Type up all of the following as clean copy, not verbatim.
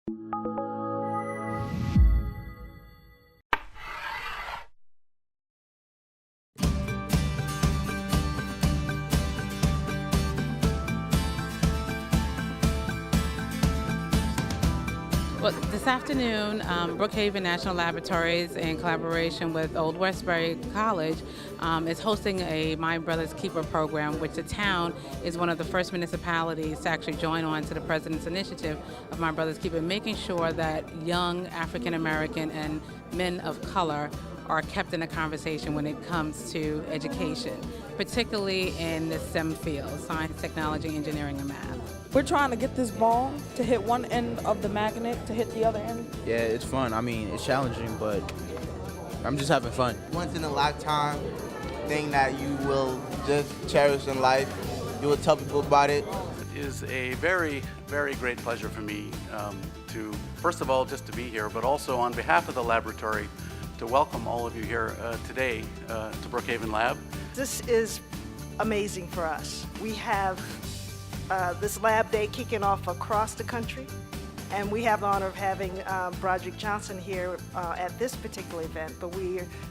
Well, this afternoon, Brookhaven National Laboratories, in collaboration with Old Westbury College, is hosting a My Brother's Keeper program, which the town is one of the first municipalities to actually join on to the President's initiative of My Brother's Keeper, making sure that young African American and men of color are kept in the conversation when it comes to education, particularly in the STEM fields, science, technology, engineering, and math. We're trying to get this ball to hit one end of the magnet to hit the other end. Yeah, it's fun. I mean, it's challenging, but I'm just having fun. Once in a lifetime thing that you will just cherish in life. You will tell people about it. It is a very, very great pleasure for me to, first of all, just to be here, but also on behalf of the laboratory, to welcome all of you here today to Brookhaven Lab. This is amazing for us. We have this lab day kicking off across the country, and we have the honor of having Broderick Johnson here at this particular event, but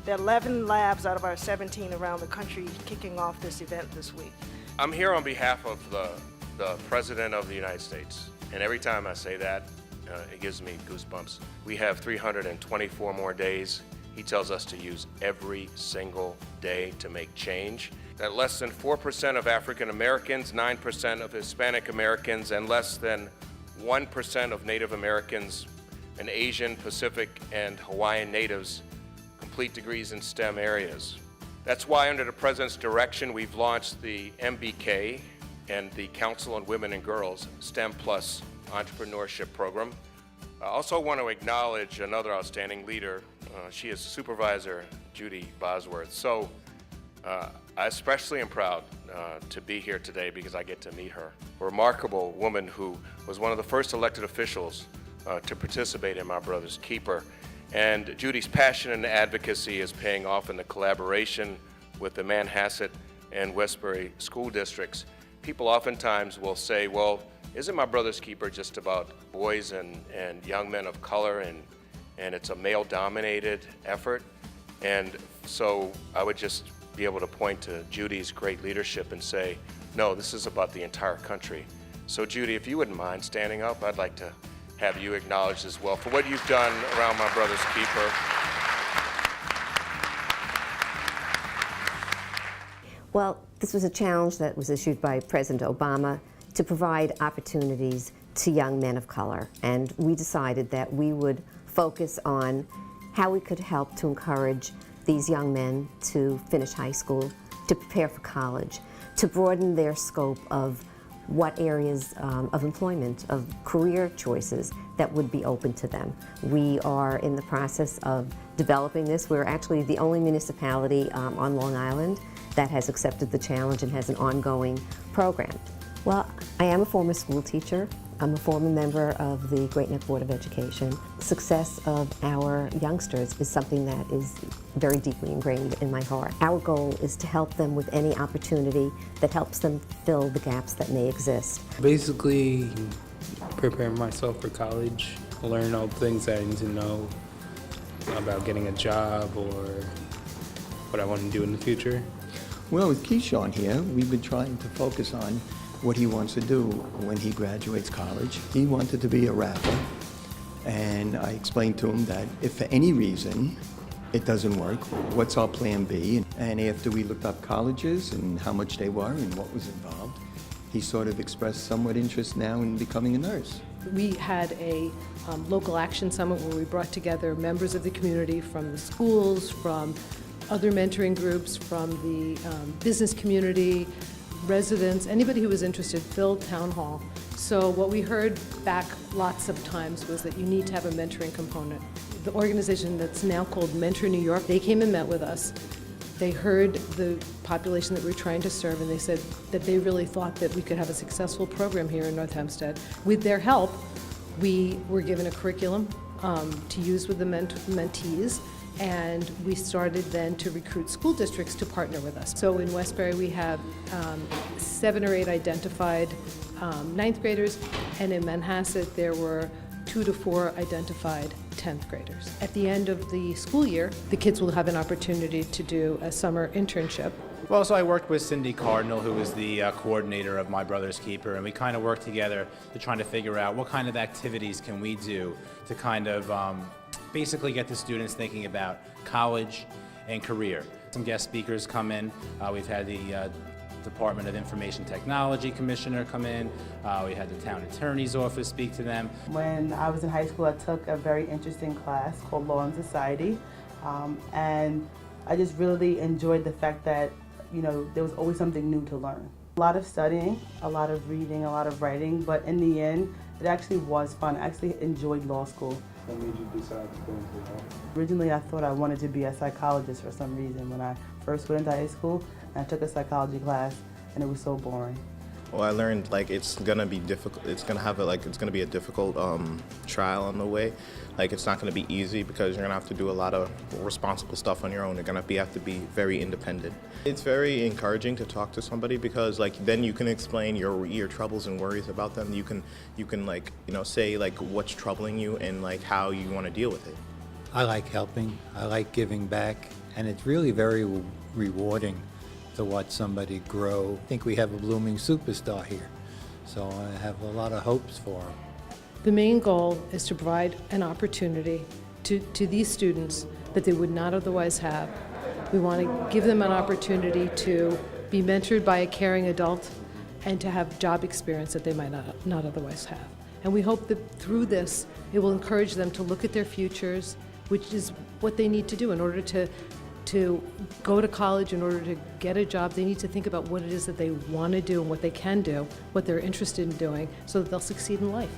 there are 11 labs out of our 17 around the country kicking off this event this week. I'm here on behalf of the President of the United States, and every time I say that, it gives me goosebumps. We have 324 more days. He tells us to use every single day to make change. That less than 4% of African Americans, 9% of Hispanic Americans, and less than 1% of Native Americans and Asian, Pacific, and Hawaiian natives complete degrees in STEM areas. That's why under the President's direction, we've launched the MBK and the Council on Women and Girls STEM Plus Entrepreneurship Program. I also want to acknowledge another outstanding leader. She is Supervisor Judy Bosworth. So I especially am proud to be here today because I get to meet her. A remarkable woman who was one of the first elected officials to participate in My Brother's Keeper. And Judy's passion and advocacy is paying off in the collaboration with the Manhasset and Westbury school districts. People oftentimes will say, well, isn't My Brother's Keeper just about boys and young men of color and it's a male-dominated effort? And so I would just be able to point to Judy's great leadership and say, no, this is about the entire country. So Judy, if you wouldn't mind standing up, I'd like to have you acknowledged as well for what you've done around My Brother's Keeper. Well, this was a challenge that was issued by President Obama to provide opportunities to young men of color. And we decided that we would focus on how we could help to encourage these young men to finish high school, to prepare for college, to broaden their scope of what areas of employment, of career choices that would be open to them. We are in the process of developing this. We're actually the only municipality on Long Island that has accepted the challenge and has an ongoing program. Well, I am a former school teacher. I'm a former member of the Great Neck Board of Education. Success of our youngsters is something that is very deeply ingrained in my heart. Our goal is to help them with any opportunity that helps them fill the gaps that may exist. Basically, preparing myself for college, learn all the things that I need to know about getting a job or what I want to do in the future. Well, with Keyshawn here, we've been trying to focus on what he wants to do when he graduates college. He wanted to be a rapper, and I explained to him that if for any reason it doesn't work, what's our plan B? And after we looked up colleges and how much they were and what was involved, he sort of expressed somewhat interest now in becoming a nurse. We had a local action summit where we brought together members of the community from the schools, from other mentoring groups, from the business community, residents, anybody who was interested, filled town hall. So what we heard back lots of times was that you need to have a mentoring component. The organization that's now called Mentor New York, they came and met with us. They heard the population that we're trying to serve, and they said that they really thought that we could have a successful program here in North Hempstead. With their help, we were given a curriculum to use with the mentees, and we started then to recruit school districts to partner with us. So in Westbury we have 7 or 8 identified ninth graders, and in Manhasset there were 2 2 to 4 identified 10th graders. At the end of the school year, the kids will have an opportunity to do a summer internship. Well, so I worked with Cindy Cardinal, who is the coordinator of My Brother's Keeper, and we kind of worked together to try to figure out what kind of activities can we do to kind of basically get the students thinking about college and career. Some guest speakers come in. We've had the Department of Information Technology Commissioner come in. We had the Town Attorney's Office speak to them. When I was in high school, I took a very interesting class called Law and Society, and I just really enjoyed the fact that, you know, there was always something new to learn. A lot of studying, a lot of reading, a lot of writing, but in the end, it actually was fun. I actually enjoyed law school. What made you decide to go into law? Originally, I thought I wanted to be a psychologist for some reason when I first went into high school. I took a psychology class, and it was so boring. Well, I learned like it's gonna be difficult. It's gonna have it's gonna be a difficult trial on the way. Like it's not gonna be easy because you're gonna have to do a lot of responsible stuff on your own. You're gonna have to be very independent. It's very encouraging to talk to somebody because like then you can explain your troubles and worries about them. You can like say like what's troubling you and like how you want to deal with it. I like helping. I like giving back, and it's really very rewarding to watch somebody grow. I think we have a blooming superstar here, so I have a lot of hopes for him. The main goal is to provide an opportunity to these students that they would not otherwise have. We want to give them an opportunity to be mentored by a caring adult and to have job experience that they might not otherwise have. And we hope that through this, it will encourage them to look at their futures, which is what they need to do in order to go to college, in order to get a job. They need to think about what it is that they want to do and what they can do, what they're interested in doing, so that they'll succeed in life.